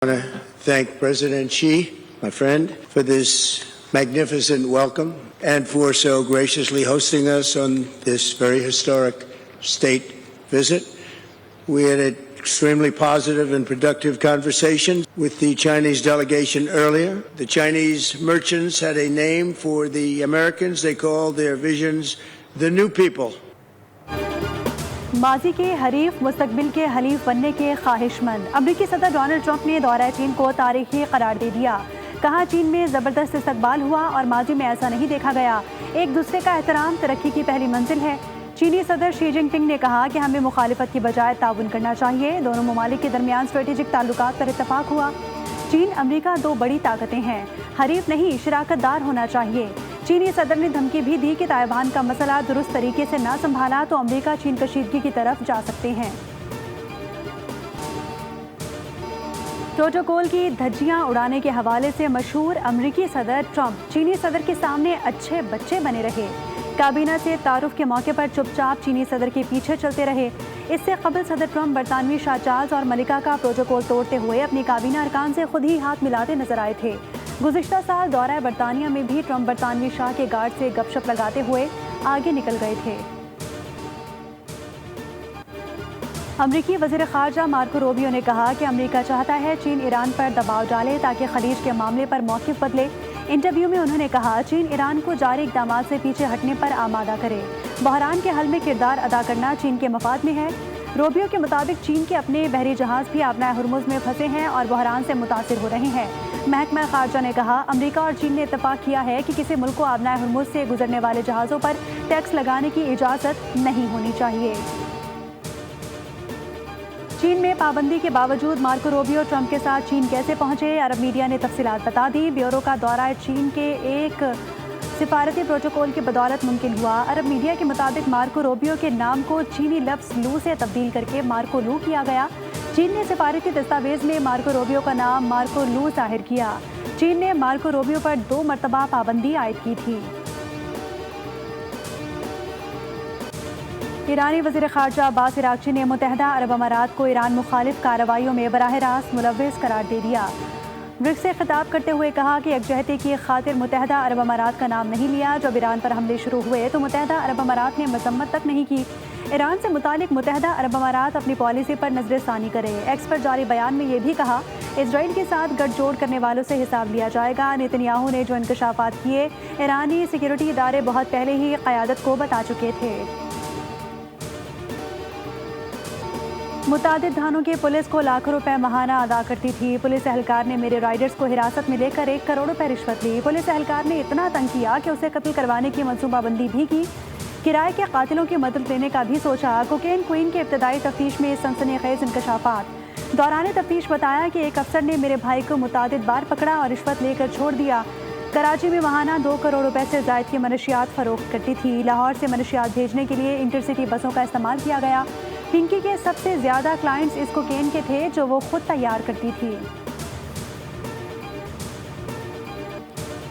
I want to thank President Xi, my friend, for this magnificent welcome and for so graciously hosting us on this very historic state visit. We had an extremely positive and productive conversation with the Chinese delegation earlier. The Chinese merchants had a name for the Americans. They called their visions the New People. माजी के हरीफ मुस्तकबिल के हलीफ बनने के ख्वाहिशमंद अमरीकी सदर Donald Trump ने दौरा चीन को तारीखी करार दे दिया। कहा चीन में ज़बरदस्त इस्तकबाल हुआ और माजी में ऐसा नहीं देखा गया। एक दूसरे का एहतराम तरक्की की पहली मंजिल है। चीनी सदर शी जिनपिंग ने कहा कि हमें मुखालिफत की बजाय ताउन करना चाहिए। दोनों ममालिक के दरमियान स्ट्रेटेजिक ताल्लुकात पर इत्तफाक हुआ। चीन अमरीका दो बड़ी ताकतें हैं, हरीफ नहीं शराकतदार होना चाहिए। चीनी सदर ने धमकी भी दी कि ताइवान का मसला दुरुस्त तरीके से ना संभाला तो अमरीका चीन कशीदगी की तरफ जा सकते हैं। प्रोटोकॉल की धज्जियां उड़ाने के हवाले से मशहूर अमरीकी सदर ट्रंप चीनी सदर के सामने अच्छे बच्चे बने रहे। काबीना से तारुफ के मौके पर चुपचाप चीनी सदर के पीछे चलते रहे। इससे कबल सदर ट्रंप बरतानवी शाह चार्ल्स और मलिका का प्रोटोकॉल तोड़ते हुए अपनी काबीना अरकान से खुद ही हाथ मिलाते नजर आए थे। गुज़िश्ता साल दौरा बरतानिया में भी ट्रंप बरतानवी शाह के गार्ड से गपशप लगाते हुए आगे निकल गए थे। अमरीकी वज़ीर ख़ारजा मार्को रूबियो ने कहा कि अमरीका चाहता है चीन ईरान पर दबाव डाले ताकि खलीज के मामले पर मौक़िफ़ बदले। इंटरव्यू में उन्होंने कहा चीन ईरान को जारी इक़दामात से पीछे हटने पर आमादा करे। बहरान के हल में किरदार अदा करना चीन के मफाद में है। रूबियो के मुताबिक चीन के अपने बहरी जहाज़ भी आबनाए हुर्मुज़ में फंसे हैं और बहरान से मुतासिर हो रहे हैं। महकमा ख़ारजा ने कहा अमरीका और चीन ने इत्तफ़ाक़ किया है कि किसी मुल्क को आबनाए हुर्मुज़ से गुजरने वाले जहाज़ों पर टैक्स लगाने की इजाज़त नहीं होनी चाहिए। चीन में पाबंदी के बावजूद मार्को रूबियो ट्रंप के साथ चीन कैसे पहुंचे, अरब मीडिया ने तफसीलात बता दी। ब्यूरो का दौरा चीन के एक सिफारती प्रोटोकॉल की बदौलत मुमकिन हुआ। अरब मीडिया के मुताबिक मार्को रूबियो के नाम को चीनी लफ्ज़ लू से तब्दील करके मार्को लू किया गया। चीन ने सिफारती दस्तावेज में मार्को रूबियो का नाम मार्को लू ज़ाहिर किया। चीन ने मार्को रूबियो पर 2 मरतबा पाबंदी आयद की थी। ईरानी वज़ीर ख़ारजा अब्बास इराक़ची ने मुत्तहिदा अरब अमारात को ईरान मुखालिफ कार्रवाइयों में बराह रास्त मुलव्विस करार दे दिया। ब्रिक्स से खिताब करते हुए कहा कि यकजहती की खातिर मुत्तहिदा अरब अमारात का नाम नहीं लिया। जब ईरान पर हमले शुरू हुए तो मुत्तहिदा अरब अमारात ने मजम्मत तक नहीं की। ईरान से मुतालिक मुत्तहिदा अरब अमारात अपनी पॉलिसी पर नज़रसानी करे। एक्स पर जारी बयान में ये भी कहा इजराइल के साथ गठजोड़ करने वालों से हिसाब लिया जाएगा। नेतन्याहू ने जो इंकशाफात किए ईरानी सिक्योरिटी इदारे बहुत पहले ही क़यादत को बता चुके थे। मुतादिद थानों की पुलिस को लाखों रुपए महाना अदा करती थी। पुलिस एहलकार ने मेरे राइडर्स को हिरासत में लेकर 1 करोड़ रुपए रिश्वत ली। पुलिस एहलकार ने इतना तंग किया कि उसे कत्ल करवाने की मनसूबाबंदी भी की। किराए के कातिलों की मदद लेने का भी सोचा। कोकेन क्वीन के इब्तदाई तफ्तीश में सनसनीखेज इंकशाफात। दौरान तफ्तीश बताया कि एक अफसर ने मेरे भाई को मुतादिद बार पकड़ा और रिश्वत लेकर छोड़ दिया। कराची में महाना 2 करोड़ रुपए से ज़ायद की मनशियात फ़रोख्त करती थी। लाहौर से मनशियात भेजने के लिए इंटरसिटी बसों का इस्तेमाल किया गया। पिंकी के सबसे ज़्यादा क्लाइंट्स इस कोकेन के थे जो वो खुद तैयार करती थी।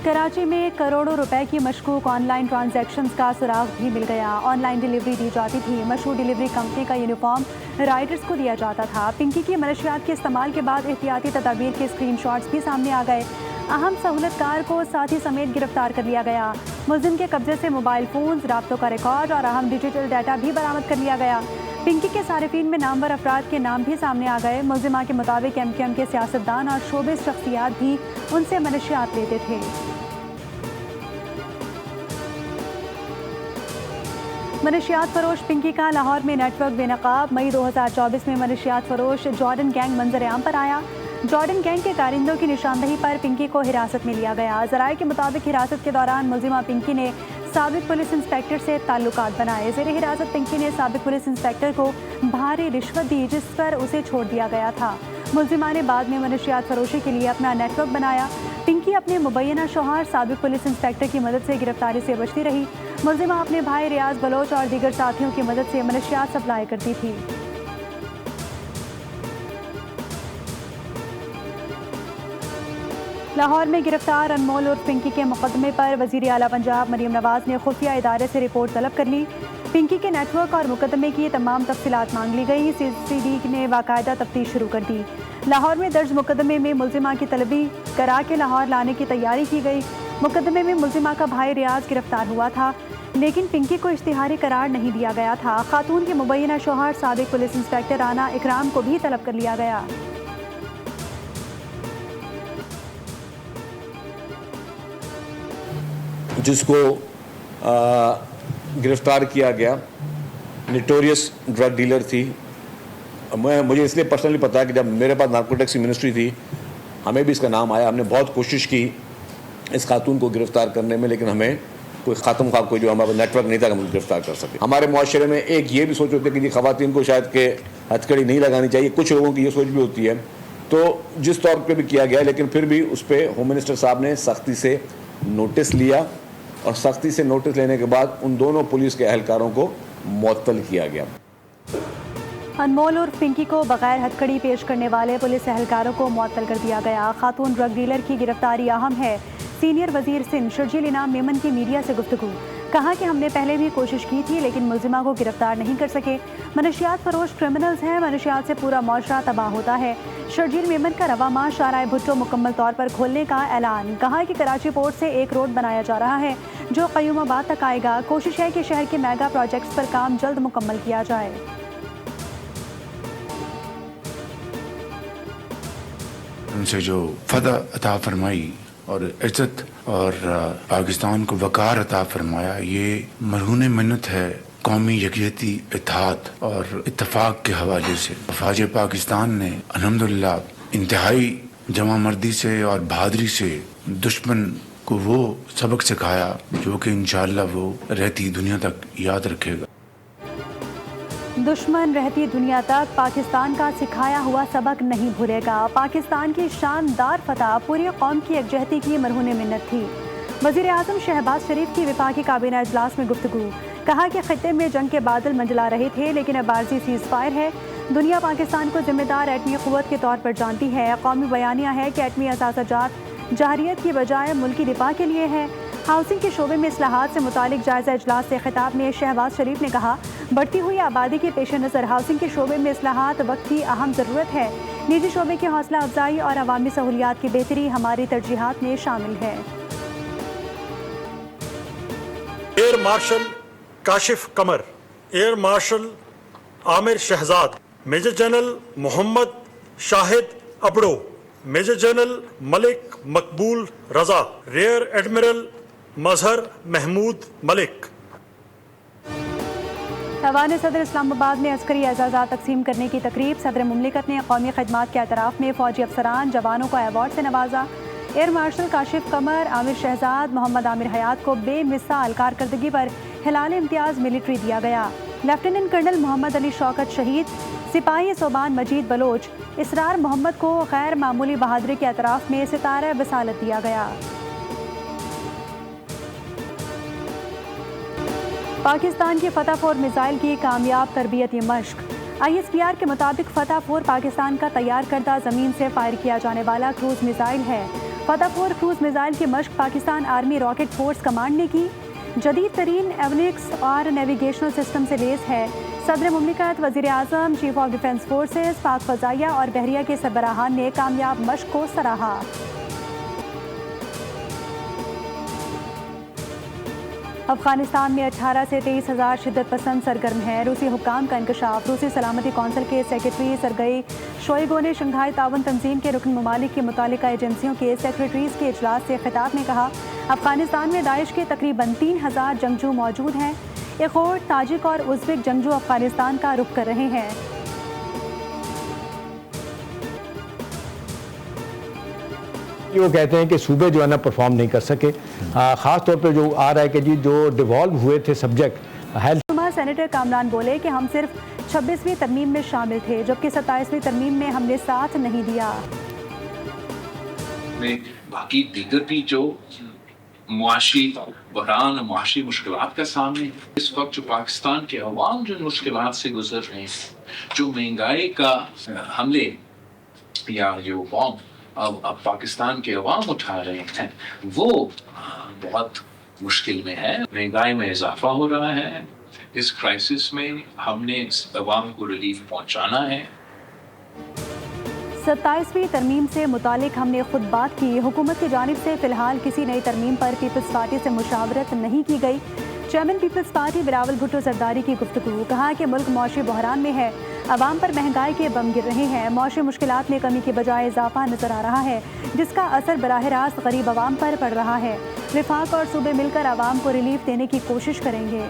कराची में करोड़ों रुपए की मशकूक ऑनलाइन ट्रांजैक्शंस का सुराग भी मिल गया। ऑनलाइन डिलीवरी दी जाती थी। मशहूर डिलीवरी कंपनी का यूनिफॉर्म राइडर्स को दिया जाता था। पिंकी की मनशियात के इस्तेमाल के बाद एहतियाती तदाबीर के स्क्रीनशॉट्स भी सामने आ गए। अहम सहूलतकार को साथी समेत गिरफ्तार कर लिया गया। मुलजिम के कब्जे से मोबाइल फ़ोन्स, राब्तों का रिकॉर्ड और अहम डिजिटल डाटा भी बरामद कर लिया गया। पिंकी के सारिफीन में नामवर अफराद के नाम भी सामने आ गए। मुलजिमा के मुताबिक MQM के सियासतदान और शोबिस शख्सियात भी उनसे मनशियात लेते थे। मनशियात फरोश पिंकी का लाहौर में नेटवर्क बेनकाब। मई 2024 में मनशियात फरोश जॉर्डन गैंग मंजर-ए-आम पर आया। जॉर्डन गैंग के कारिंदों की निशानदही पर पिंकी को हिरासत में लिया गया। ज़राए के मुताबिक हिरासत के दौरान मुलजिमा पिंकी ने साबिक पुलिस इंस्पेक्टर से ताल्लुकात बनाए। ज़ेर हिरासत पिंकी ने साबिक पुलिस इंस्पेक्टर को भारी रिश्वत दी जिस पर उसे छोड़ दिया गया था। मुलजिमा ने बाद में मनशियात फरोशी के लिए अपना नेटवर्क बनाया। पिंकी अपने मुबैना शौहर साबिक पुलिस इंस्पेक्टर की मदद से गिरफ्तारी से बचती रही। मुलजिमा अपने भाई रियाज बलोच और दीगर साथियों की मदद से मनशियात सप्लाई करती थी। लाहौर में गिरफ्तार अनमोल और पिंकी के मुकदमे पर वज़ीर आला पंजाब मरीम नवाज ने खुफिया इदारे से रिपोर्ट तलब कर ली। पिंकी के नेटवर्क और मुकदमे की तमाम तफसीलात मांग ली गई। CCD ने बाकायदा तफ्तीश शुरू कर दी। لاہور میں درج مقدمے میں ملزمہ کی طلبی کرا کے لاہور لانے کی تیاری کی گئی۔ مقدمے میں ملزمہ کا بھائی ریاض گرفتار ہوا تھا، لیکن پنکی کو اشتہاری قرار نہیں دیا گیا تھا۔ خاتون کے مبینہ شوہر سابق پولیس انسپکٹر رانا اکرام کو بھی طلب کر لیا گیا۔ جس کو گرفتار کیا گیا نٹوریس ڈرگ ڈیلر تھی۔ مجھے اس لیے پرسنلی پتا ہے کہ جب میرے پاس نارکوٹکس کی منسٹری تھی ہمیں بھی اس کا نام آیا، ہم نے بہت کوشش کی اس خاتون کو گرفتار کرنے میں، لیکن ہمیں کوئی خاتم خواب کوئی جو ہمارا نیٹ ورک نہیں تھا کہ ہم گرفتار کر سکیں۔ ہمارے معاشرے میں ایک یہ بھی سوچ ہوتی ہے کہ جی خواتین کو شاید کہ ہتھکڑی نہیں لگانی چاہیے، کچھ لوگوں کی یہ سوچ بھی ہوتی ہے، تو جس طور پہ بھی کیا گیا لیکن پھر بھی اس پہ ہوم منسٹر صاحب نے سختی سے نوٹس لیا، اور سختی سے نوٹس لینے کے بعد ان دونوں پولیس کے اہلکاروں کو معطل کیا گیا۔ انمول اور پنکی کو بغیر ہتھکڑی پیش کرنے والے پولیس اہلکاروں کو معطل کر دیا گیا۔ خاتون ڈرگ ڈیلر کی گرفتاری اہم ہے۔ سینئر وزیر سندھ شرجیل انعام میمن کی میڈیا سے گفتگو، کہا کہ ہم نے پہلے بھی کوشش کی تھی لیکن ملزمہ کو گرفتار نہیں کر سکے۔ منشیات فروش کرمنلز ہیں، منشیات سے پورا معاشرہ تباہ ہوتا ہے۔ شرجیل میمن کا رواں ماہ شارع بھٹو مکمل طور پر کھولنے کا اعلان، کہا کہ کراچی پورٹ سے ایک روڈ بنایا جا رہا ہے جو قیوم آباد تک آئے گا۔ کوشش ہے کہ شہر کے میگا پروجیکٹس پر کام جلد مکمل کیا جائے۔ ان سے جو فتح عطا فرمائی اور عزت اور پاکستان کو وقار عطا فرمایا، یہ مرہون منت ہے قومی یکجہتی، اتحاد اور اتفاق کے حوالے سے۔ فوج پاکستان نے الحمدللہ انتہائی جمع مردی سے اور بہادری سے دشمن کو وہ سبق سکھایا جو کہ انشاءاللہ وہ رہتی دنیا تک یاد رکھے گا۔ دشمن رہتی دنیا تک پاکستان کا سکھایا ہوا سبق نہیں بھولے گا۔ پاکستان کی شاندار فتح پوری قوم کی یکجہتی کی مرہون منت تھی۔ وزیر اعظم شہباز شریف کی وفاقی کابینہ اجلاس میں گفتگو، کہا کہ خطے میں جنگ کے بادل منڈلا رہے تھے لیکن اب عارضی سیز فائر ہے۔ دنیا پاکستان کو ذمہ دار ایٹمی قوت کے طور پر جانتی ہے۔ قومی بیانیہ ہے کہ ایٹمی اثاثہ جات جارحیت کی بجائے ملکی دفاع کے لیے ہے۔ ہاؤسنگ کے شعبے میں اصلاحات سے متعلق جائزہ اجلاس سے خطاب میں شہباز شریف نے کہا، بڑھتی ہوئی آبادی کے پیش نظر ہاؤسنگ کے شعبے میں اصلاحات وقت کی اہم ضرورت ہے۔ نجی شعبے کی حوصلہ افزائی اور عوامی سہولیات کی بہتری ہماری ترجیحات میں شامل ہے۔ Air marshal Kashif Qamar, air marshal Aamir Shahzad, major general Muhammad Shahid Abro, major general Malik Maqbool Raza, rear admiral Mazhar Mahmood Malik. ایوان صدر اسلام آباد میں عسکری اعزازات تقسیم کرنے کی تقریب، صدر مملکت نے قومی خدمات کے اعتراف میں فوجی افسران جوانوں کو ایوارڈ سے نوازا۔ ایئر مارشل کاشف قمر، عامر شہزاد، محمد عامر حیات کو بے مثال کارکردگی پر ہلال امتیاز ملٹری دیا گیا۔ لیفٹیننٹ کرنل محمد علی شوکت شہید، سپاہی صوبان مجید بلوچ اسرار محمد کو غیر معمولی بہادری کے اعتراف میں ستارہ بصالت دیا گیا۔ پاکستان کی فتح 4 میزائل کی کامیاب تربیتی مشق، ISPR کے مطابق فتح 4 پاکستان کا تیار کردہ زمین سے فائر کیا جانے والا کروز میزائل ہے۔ فتح 4 کروز میزائل کی مشق Pakistan army rocket force command نے کی، جدید ترین ایونکس اور نیویگیشنل سسٹم سے لیس ہے۔ صدر مملکت، وزیر اعظم، چیف آف ڈیفنس فورسز، پاک فضائیہ اور بحریہ کے سربراہان نے کامیاب مشق کو سراہا۔ افغانستان میں 18 سے 23 ہزار شدت پسند سرگرم ہیں۔ روسی حکام کا انکشاف، روسی سلامتی کونسل کے سیکرٹری سرگئی شوئیگو نے شنگھائی تعاون تنظیم کے رکن ممالک کی متعلقہ ایجنسیوں کے سیکرٹریز کے اجلاس سے خطاب میں کہا، افغانستان میں داعش کے تقریباً 3000 جنگجو موجود ہیں۔ اخوت، تاجک اور ازبک جنگجو افغانستان کا رخ کر رہے ہیں۔ وہ کہتے ہیں کہ صوبے جو ہے نا پرفارم نہیں کر سکے، خاص طور پہ جو آ رہا ہے کہ جی جو ڈیوالو ہوئے تھے سبجیکٹ ہیلتھ۔ سینیٹر کامران بولے کہ ہم صرف 26ویں ترمیم میں شامل تھے جبکہ 27ویں ترمیم میں ہم نے ساتھ نہیں دیا۔ باقی دیگر بھی جو معاشی بحران، معاشی مشکلات کا سامنے ہے، اس وقت جو پاکستان کے عوام جو مشکلات سے گزر رہے ہیں، جو مہنگائی کا حملے یا جو بام اب پاکستان کے عوام اٹھا رہے ہیں، وہ بہت مشکل میں ہے۔ مہنگائی میں اضافہ ہو رہا ہے، اس کرائسس میں ہم نے اس عوام کو ریلیف پہنچانا ہے۔ 27वीं तरमीम से मुतालिक हमने खुद बात की। हुकूमत की जानिब से फ़िलहाल किसी नई तरमीम पर पीपल्स पार्टी से मुशावरत नहीं की गई। Chairman Peoples Party Bilawal Bhutto Zardari की गुफ्तगू। कहा कि मुल्क मौशी बहरान में है, आवाम पर महंगाई के बम गिर रहे हैं, मौशी मुश्किलात में कमी की बजाय इजाफा नजर आ रहा है, जिसका असर बराह रास्त गरीब आवाम पर पड़ रहा है। विफाक और सूबे मिलकर आवाम को रिलीफ देने की कोशिश करेंगे।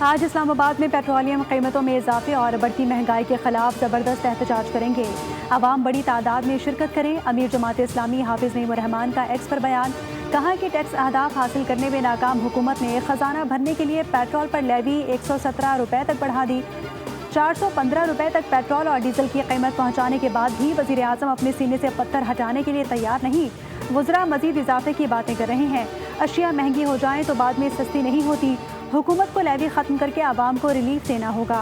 आज इस्लामाबाद में पेट्रोलियम कीमतों में इजाफे और बढ़ती महंगाई के खिलाफ ज़बरदस्त एहतजाज करेंगे। आवाम बड़ी तादाद में शिरकत करें। अमीर जमात इस्लामी हाफिज नईम रहमान का एक्स पर बयान। कहा कि टैक्स अहदाफ हासिल करने में नाकाम हुकूमत ने खजाना भरने के लिए पेट्रोल पर लेवी 117 रुपये तक बढ़ा दी। 415 रुपये तक पेट्रोल और डीजल की कीमत पहुँचाने के बाद भी वज़ीर आज़म अपने सीने से पत्थर हटाने के लिए तैयार नहीं। वज़रा मज़ीद इजाफे की बातें कर रहे हैं। अशिया महंगी हो जाएँ तो बाद में सस्ती नहीं होती। हुकूमत को लेवी ख़त्म करके आवाम को रिलीफ देना होगा।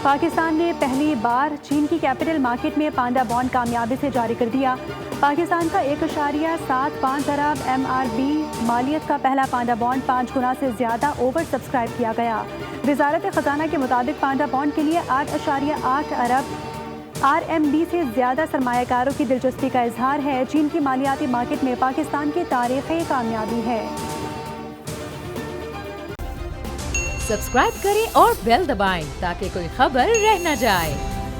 पाकिस्तान ने पहली बार चीन की कैपिटल मार्केट में पांडा बॉन्ड कामयाबी से जारी कर दिया। पाकिस्तान का 1.75 अरब MRB मालियत का पहला पांडा बॉन्ड 5 गुना से ज़्यादा ओवर सब्सक्राइब किया गया। वजारत ख़जाना के मुताबिक पांडा बॉन्ड के लिए 8.8 अरब RMB से ज़्यादा सरमायाकारों की दिलचस्पी का इजहार है। चीन की मालियाती मार्केट में पाकिस्तान की तारीख़ी कामयाबी है। सब्सक्राइब करें और बेल दबाएं ताकि कोई खबर रह न जाए।